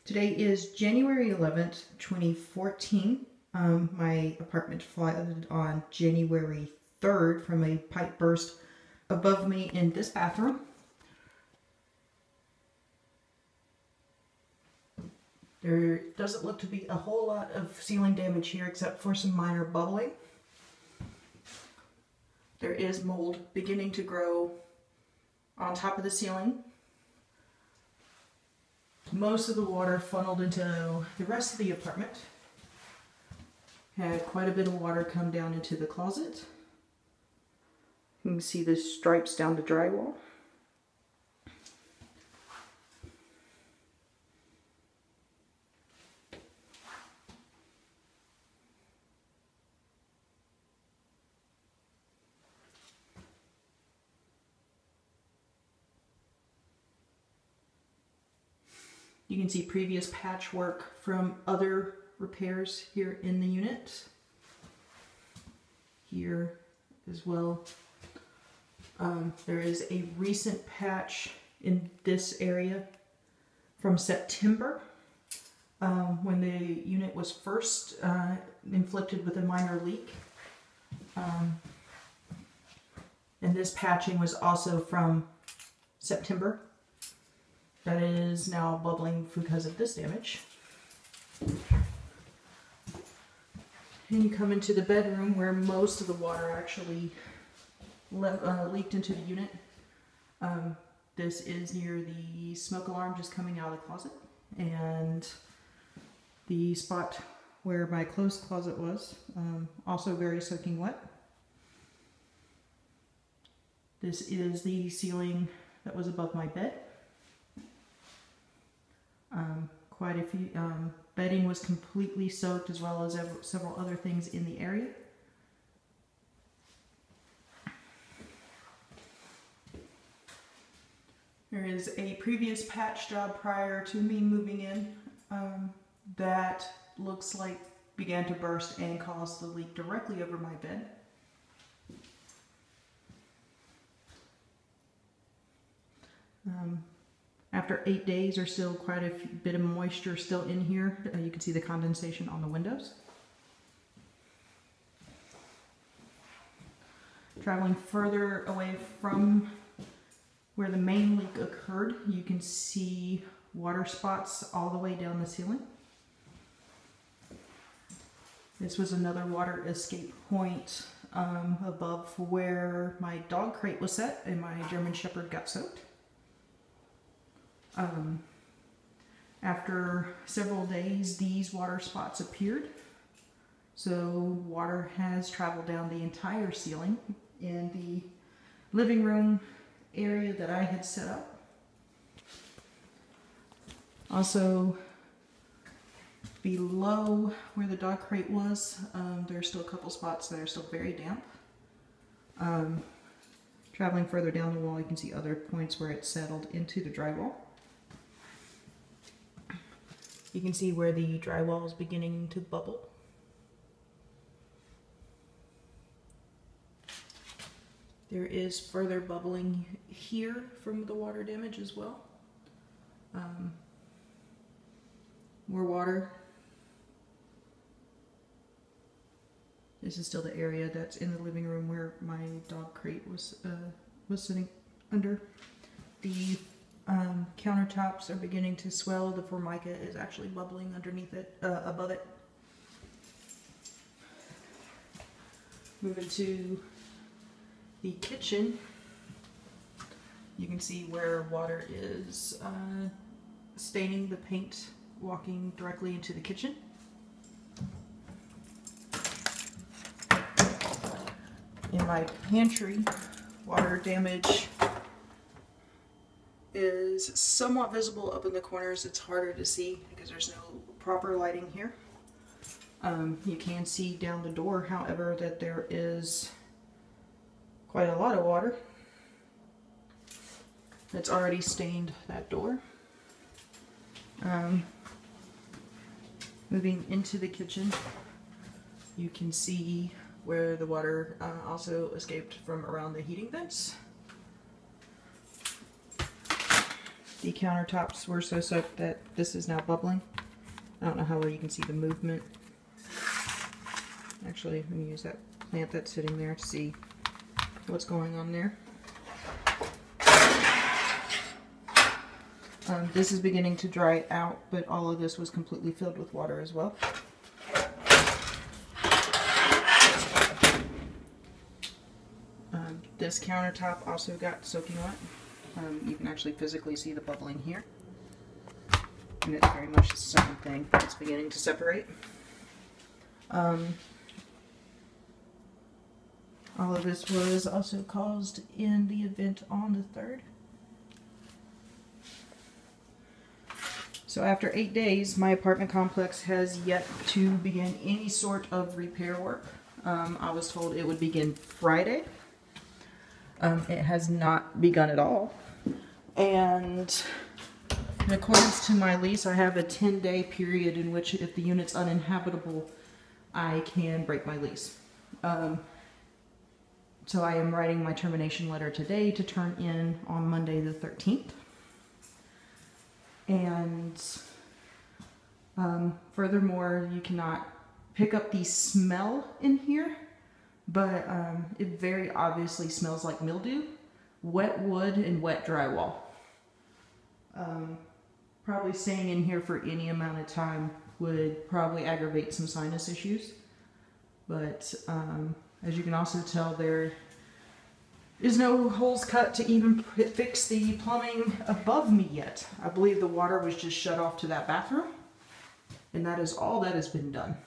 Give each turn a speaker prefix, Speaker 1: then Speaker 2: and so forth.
Speaker 1: Today is January 11th, 2014. My apartment flooded on January 3rd from a pipe burst above me in this bathroom. There doesn't look to be a whole lot of ceiling damage here except for some minor bubbling. There is mold beginning to grow on top of the ceiling. Most of the water funneled into the rest of the apartment. Had quite a bit of water come down into the closet. You can see the stripes down the drywall. You can see previous patchwork from other repairs here in the unit. Here as well. There is a recent patch in this area from September when the unit was first inflicted with a minor leak. And this patching was also from September. That is now bubbling because of this damage. And you come into the bedroom where most of the water actually leaked into the unit. This is near the smoke alarm just coming out of the closet. And the spot where my clothes closet was, also very soaking wet. This is the ceiling that was above my bed. Quite a few, bedding was completely soaked as well as several other things in the area. There is a previous patch job prior to me moving in that looks like began to burst and caused the leak directly over my bed. After 8 days, there's still quite a bit of moisture still in here. You can see the condensation on the windows. Traveling further away from where the main leak occurred, you can see water spots all the way down the ceiling. This was another water escape point above where my dog crate was set and my German Shepherd got soaked. After several days, these water spots appeared. So water has traveled down the entire ceiling in the living room area that I had set up. Also, below where the dog crate was, there's still a couple spots that are still very damp. Traveling further down the wall, you can see other points where it settled into the drywall. You can see where the drywall is beginning to bubble. There is further bubbling here from the water damage as well. More water. This is still the area that's in the living room where my dog crate was sitting under. The countertops are beginning to swell. The formica is actually bubbling underneath it, above it. Moving to the kitchen, you can see where water is staining the paint, walking directly into the kitchen. In my pantry, water damage is somewhat visible up in the corners. It's harder to see because there's no proper lighting here. You can see down the door, however, that there is quite a lot of water that's already stained that door. Moving into the kitchen, you can see where the water also escaped from around the heating vents. The countertops were so soaked that this is now bubbling. I don't know how well you can see the movement. Actually, let me use that plant that's sitting there to see what's going on there. This is beginning to dry out, but all of this was completely filled with water as well. This countertop also got soaking wet. You can actually physically see the bubbling here. And it's very much the same thing. It's beginning to separate. All of this was also caused in the event on the 3rd. So after 8 days, my apartment complex has yet to begin any sort of repair work. I was told it would begin Friday. It has not begun at all. And in accordance to my lease, I have a 10-day period in which if the unit's uninhabitable, I can break my lease. So I am writing my termination letter today to turn in on Monday the 13th. And furthermore, you cannot pick up the smell in here, but it very obviously smells like mildew, wet wood, and wet drywall. Probably staying in here for any amount of time would probably aggravate some sinus issues. But as you can also tell, there is no holes cut to even fix the plumbing above me yet. I believe the water was just shut off to that bathroom, and that is all that has been done.